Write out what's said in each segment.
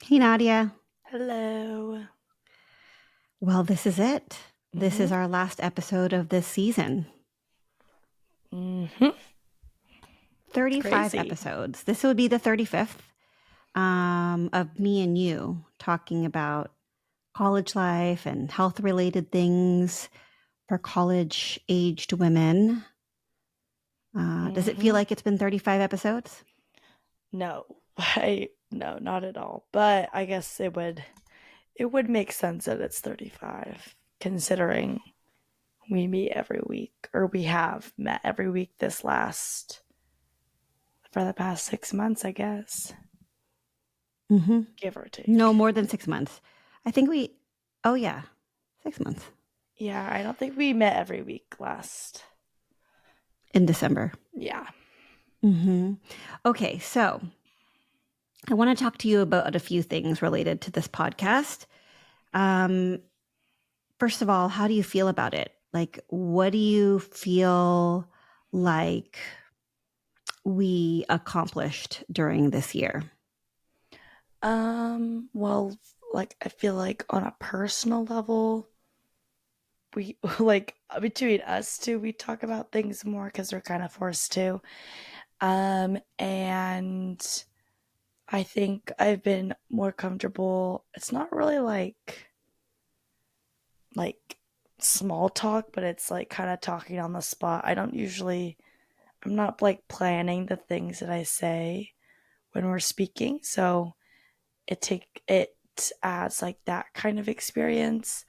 Hey, Nadia. Hello. Well, this is it. This Mm-hmm. is our last episode of this season. Mm-hmm. It's 35 crazy. episodes. This would be the 35th of me and you talking about college life and health related things for college aged women. Does it feel Mm-hmm. like it's been 35 episodes? No, no, not at all. But I guess it would make sense that it's 35, considering we meet every week, or we have met every week for the past 6 months, I guess, Mm-hmm. give or No, take. more than 6 months. I think oh, yeah, 6 months Yeah, I don't think we met every week last. in December. Yeah. Mm-hmm. Okay, so I want to talk to you about a few things related to this podcast. Um, First of all, how do you feel about it? Like, what do you feel like we accomplished during this year? Well, like I feel like on a personal level, we like between us two we talk about things more because we're kind of forced to, and I think I've been more comfortable. It's not really like small talk, but it's like kind of talking on the spot. I'm not like planning the things that I say when we're speaking, so it adds like that kind of experience.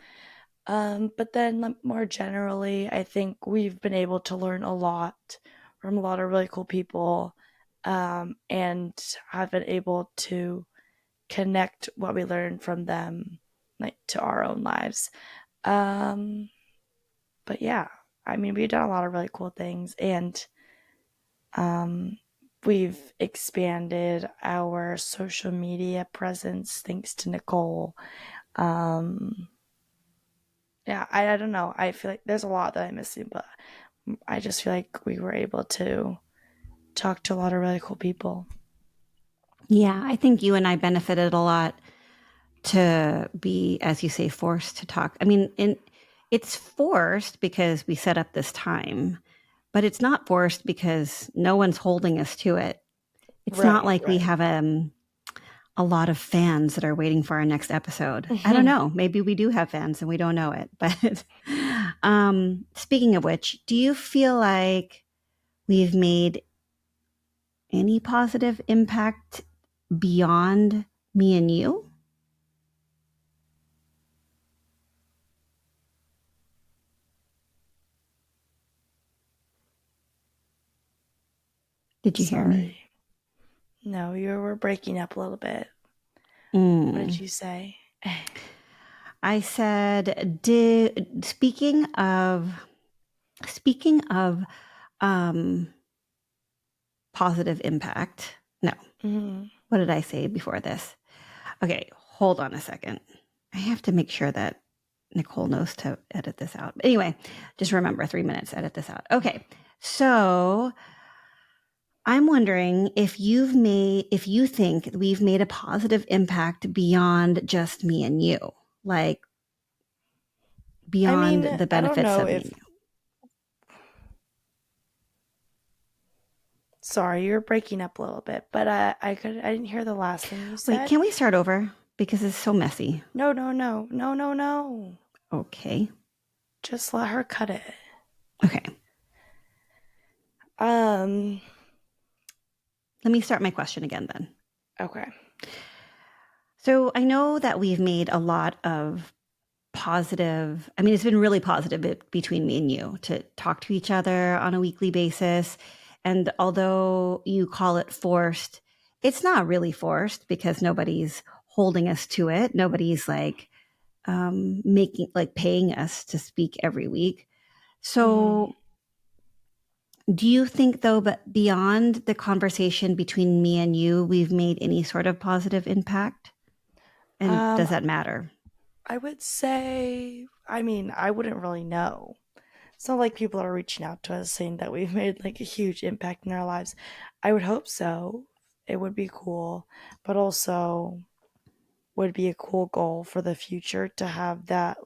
But then more generally, I think we've been able to learn a lot from a lot of really cool people, and have been able to connect what we learned from them like to our own lives. Um, but yeah, I mean, we've done a lot of really cool things, and um, we've expanded our social media presence thanks to Nicole. Um, yeah, I don't know. I feel like there's a lot that I'm missing, but I just feel like we were able to talk to a lot of really cool people. Yeah, I think you and I benefited a lot to be, as you say, forced to talk. I mean, it's forced because we set up this time, but it's not forced because no one's holding us to it. It's not Right, like we right. have a lot of fans that are waiting for our next episode. I don't Mhm. know. Maybe we do have fans and we don't know it. But speaking of which, do you feel like we've made any positive impact beyond me and you? Did you hear me? Sorry. No, you were breaking up a little bit. What did Mm. you say? I said, speaking of um, positive impact. No, Mhm. what did I say before this? Okay, hold on a second. I have to make sure that Nicole knows to edit this out. But anyway, just remember 3 minutes, edit this out. Okay, so I'm wondering if you think we've made a positive impact beyond just me and you, like I beyond mean, the I don't benefits know of me if. and you. Sorry, you were breaking up a little bit, but I didn't hear the last thing you Wait, said. can we start over? Because it's so messy. No, no, no, no, no, no. Okay. Just let her cut it. Okay. Um. Let me start my question again then. Okay. So I know that we've made a lot of positive, I mean, it's been really positive between me and you to talk to each other on a weekly basis. And although you call it forced, it's not really forced because nobody's holding us to it. Nobody's like making, like paying us to speak every week. Mhm. So do you think, though, but beyond the conversation between me and you, we've made any sort of positive impact? And does Um. that matter? I would say. I mean, I wouldn't really know. It's not like people are reaching out to us saying that we've made like a huge impact in our lives. I would hope so. It would be cool. But also, would be a cool goal for the future to have that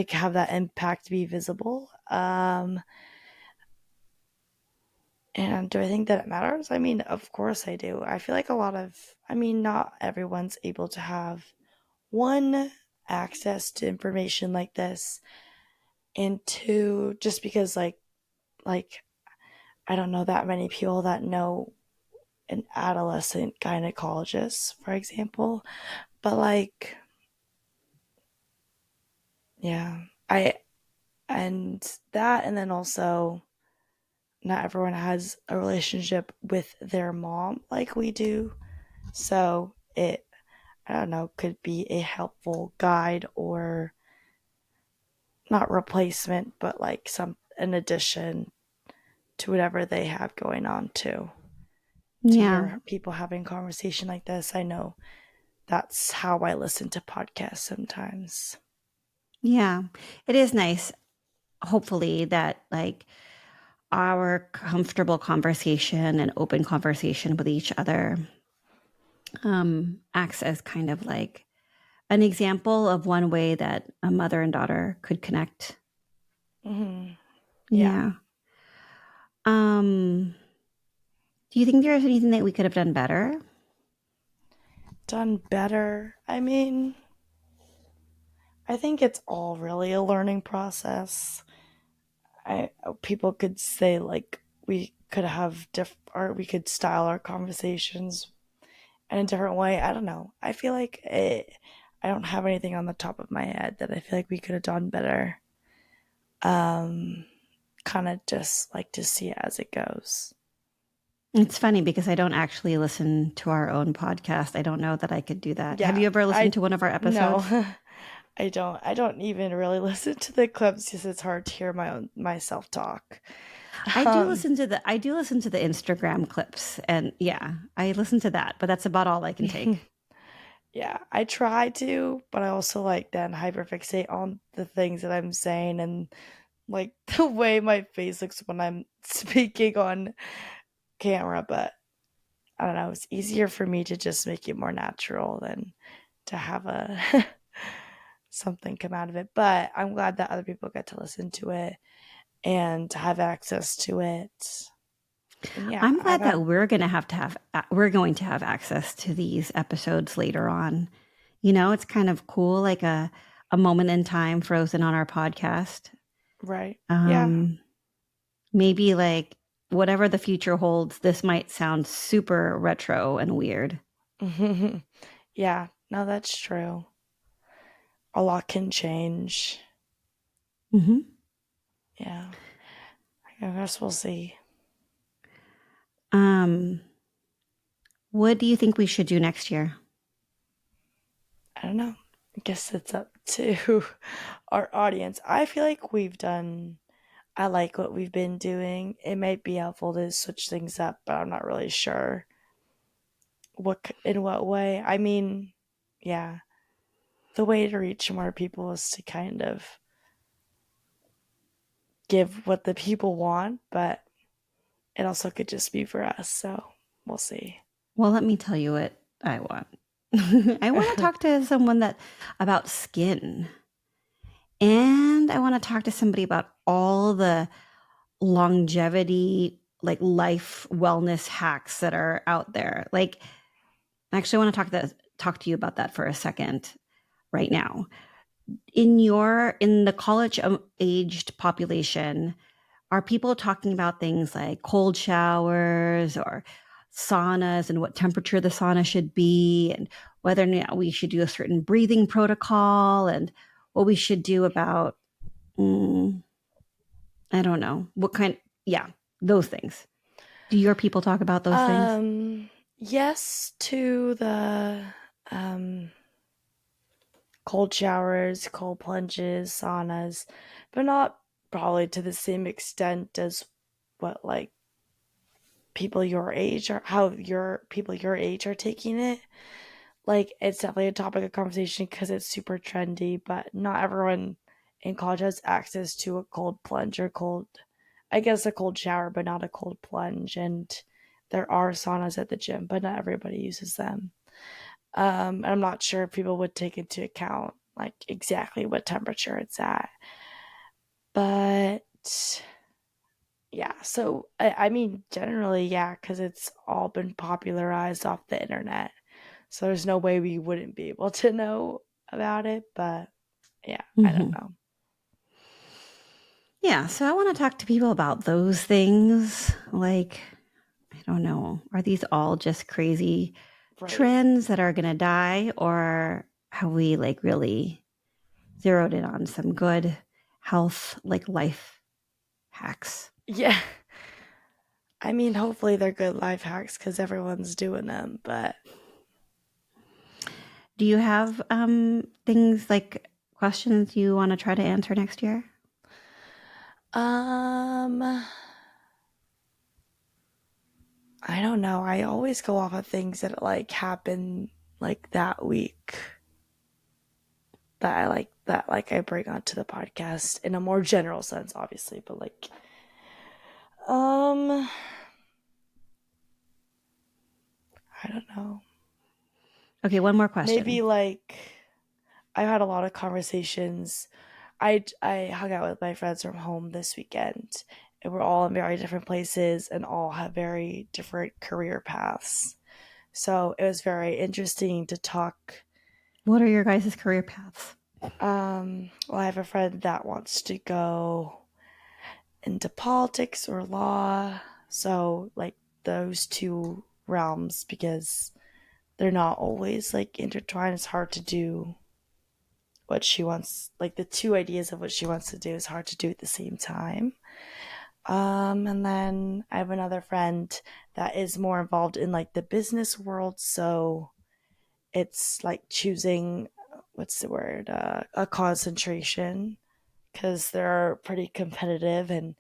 have that impact be visible. And do I think that it matters? I mean, of course I do. I feel like not everyone's able to have one, access to information like this, and two, just because like I don't know that many people that know an adolescent gynecologist, for example. But yeah, I and that, and then also not everyone has a relationship with their mom like we do. So it, I don't know, could be a helpful guide, or not replacement, but like some an addition to whatever they have going on too. To Yeah. hear people having conversation like this, I know that's how I listen to podcasts sometimes. Yeah. It is nice, hopefully, that like our comfortable conversation and open conversation with each other acts as kind of like an example of one way that a mother and daughter could connect. Hmm. Yeah, Yeah. Um, do you think there's anything that we could have done better? done better. I mean, I think it's all really a learning process. I People could say like we could have or we could style our conversations in a different way. I don't know. I feel like I don't have anything on the top of my head that I feel like we could have done better. Um, Kind of just like to see it as it goes. It's funny because I don't actually listen to our own podcast. I don't know that I could do that. Have Yeah, you ever listened I to one of our episodes? no. I don't. I don't even really listen to the clips because it's hard to hear myself talk. Um, I do listen to the Instagram clips, and yeah, I listen to that, but that's about all I can take. yeah, I try to, but I also like then hyperfixate on the things that I'm saying, and like the way my face looks when I'm speaking on camera. But I don't know. It's easier for me to just make it more natural than to have a something come out of it. But I'm glad that other people get to listen to it and to have access to it. And yeah, I'm I've glad that had we're going to have access to these episodes later on. You know, it's kind of cool, like a moment in time frozen on our podcast. right. Yeah. Um, maybe like whatever the future holds, this might sound super retro and weird. Yeah. No, that's true. A lot can change. Hmm. Yeah. I guess we'll see. Um, what do you think we should do next year? I don't know. I guess it's up to our audience. I feel like I like what we've been doing. It might be helpful to switch things up, but I'm not really sure in what way. I mean, yeah, the way to reach more people is to kind of give what the people want, but it also could just be for us. So we'll see. Well, let me tell you what I want. I want to talk to someone that about skin. And I want to talk to somebody about all the longevity, like life wellness hacks that are out there. Like, actually, I want to talk to you about that for a second right now. In the college aged population, are people talking about things like cold showers or saunas and what temperature the sauna should be and whether or not we should do a certain breathing protocol and what we should do about mm, I don't know. What kind? Yeah, those things. Do your people talk about those things? Yes to the um cold showers, cold plunges, saunas, but not probably to the same extent as what like people your age or how your people your age are taking it. Like it's definitely a topic of conversation because it's super trendy, but not everyone in college has access to a cold plunge or I guess a cold shower, but not a cold plunge. And there are saunas at the gym, but not everybody uses them. And I'm not sure if people would take into account like exactly what temperature it's at. But yeah, so I mean, generally, yeah, because it's all been popularized off the internet. So there's no way we wouldn't be able to know about it. But yeah, I don't Hmm. know. Yeah, so I want to talk to people about those things. Like, I don't know, are these all just crazy Right. trends that are going to die, or have we like really zeroed in on some good health, like life hacks? Yeah. I mean, hopefully they're good life hacks because everyone's doing them. But Do you have things like questions you want to try to answer next year? um, I don't know. I always go off of things that like happen like that week that I bring onto the podcast in a more general sense, obviously, but like um I don't know. Okay, one more Maybe question. like I had a lot of conversations. I hung out with my friends from home this weekend, and we're all in very different places and all have very different career paths. So it was very interesting to talk. What are your guys' career paths? Well, I have a friend that wants to go into politics or law. So like those two realms, because they're not always like intertwined. It's hard to do what she wants, like the two ideas of what she wants to do is hard to do at the same time. And then I have another friend that is more involved in like the business world. So it's like choosing, what's the word, a concentration, because they're pretty competitive. And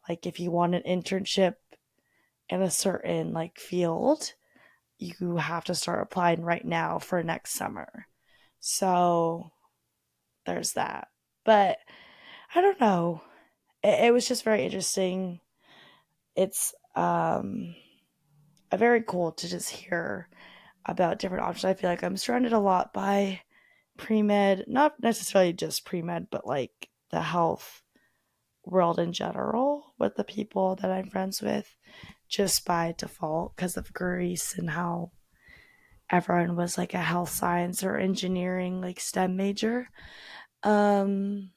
like if you want an internship in a certain like field, you have to start applying right now for next summer. So there's that. But I don't know. It was just very interesting. It's very cool to just hear about different options. I feel like I'm surrounded a lot by pre med, not necessarily just pre med, but like the health world in general with the people that I'm friends with just by default because of Greece and how everyone was like a health science or engineering, like STEM major. Um,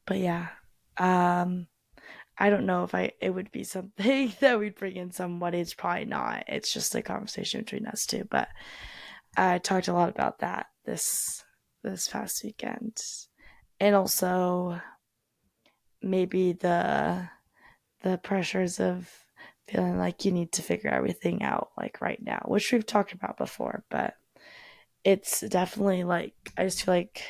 but yeah, um, I don't know if it would be something that we'd bring in somebody. It's probably not. It's just a conversation between us two. But I talked a lot about that this past weekend, and also maybe the pressures of feeling like you need to figure everything out like right now, which we've talked about before. But it's definitely like I just feel like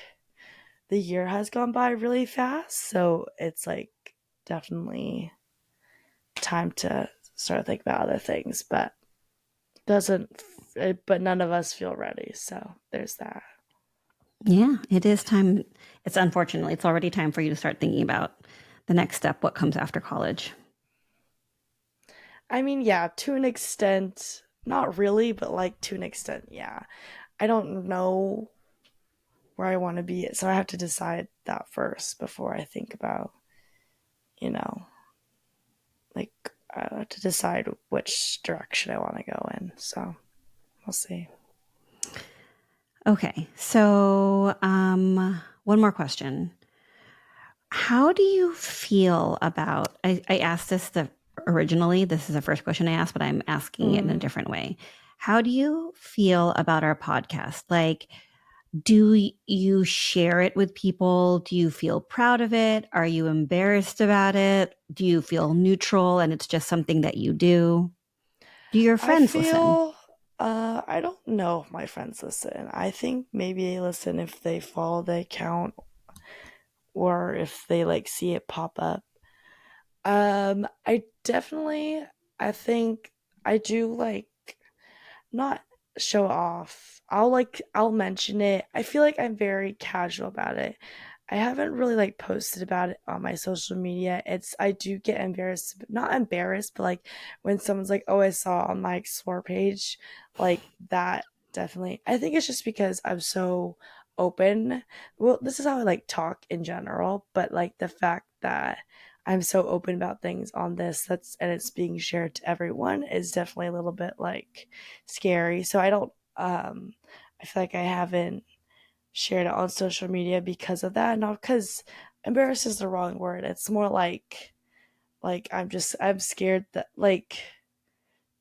the year has gone by really fast, so it's like definitely time to start thinking about other things, but doesn't but none of us feel ready, so there's that. Yeah, it is time. It's unfortunately, it's already time for you to start thinking about the next step, what comes after college. I mean, yeah, to an extent, not really, but like to an extent, yeah. I don't know where I want to be, so I have to decide that first before I think about, you know, like to decide which direction I want to go in. So we'll see. Okay, so one more question. How do you feel about? I asked this originally. This is the first question I asked, but I'm asking it in a Mm. different way. How do you feel about our podcast? Like, do you share it with people? Do you feel proud of it? Are you embarrassed about it? Do you feel neutral and it's just something that you do? Do your I friends listen? feel I don't know if my friends listen. I think maybe they listen if they follow the account or if they like see it pop up. I definitely I think I do like not show off. I'll mention it. I feel like I'm very casual about it. I haven't really like posted about it on my social media. It's I do get embarrassed, not embarrassed, but like when someone's like, "Oh, I saw on my explore page," like that. definitely. I think it's just because I'm so open. Well, this is how I like talk in general, but like the fact that I'm so open about things on this that's and it's being shared to everyone is definitely a little bit like scary. So I don't I feel like I haven't shared it on social media because of that. Not because embarrassed is the wrong word. It's more like I'm scared that like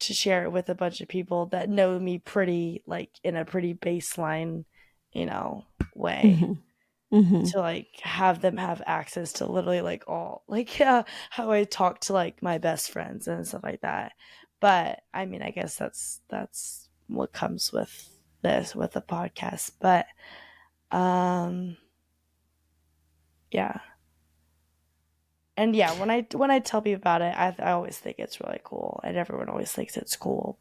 to share it with a bunch of people that know me pretty like in a pretty baseline, you know, way Hmm. Hmm. to like have them have access to literally like all like how I talk to like my best friends and stuff like that. But I mean, I guess that's what comes with this with the podcast. But um yeah. And yeah, when I tell people about it, I always think it's really cool and everyone always thinks it's cool.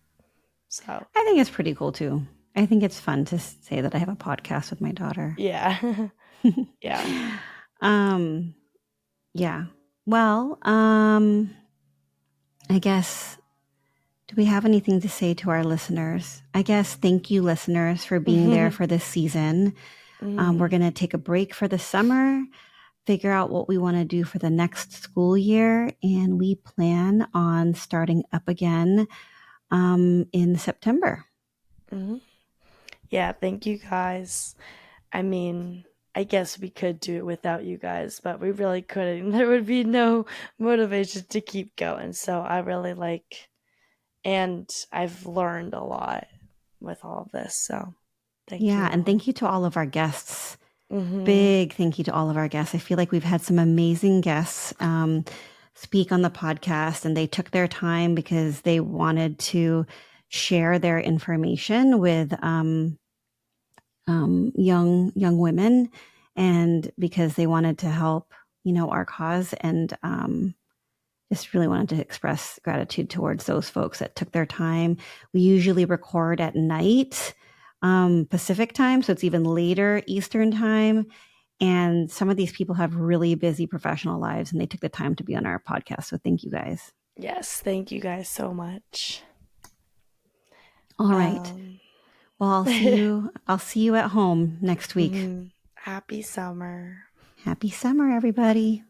So, I think it's pretty cool too. I think it's fun to say that I have a podcast with my daughter. yeah. Yeah. um, yeah. Well, I guess, do we have anything to say to our listeners? I guess thank you, listeners, for being there Mhm. for this season. We're Mhm. going to take a break for the summer, figure out what we want to do for the next school year, and we plan on starting up again in September. Mhm. Yeah, thank you guys. I mean, I guess we could do it without you guys, but we really couldn't. There would be no motivation to keep going. So I really like, and I've learned a lot with all of this. So thank Yeah, you and all. thank you to all of our guests. Hmm. Big thank you to all of our guests. I feel like we've had some amazing guests speak on the podcast, and they took their time because they wanted to share their information with young women, and because they wanted to help, our cause, and just really wanted to express gratitude towards those folks that took their time. We usually record at night, Pacific time, so it's even later Eastern time. And some of these people have really busy professional lives, and they took the time to be on our podcast. So thank you guys. Yes, thank you guys so much. All right. Um, Well, I'll see you. I'll see you at home next week. Happy summer. Happy summer, everybody.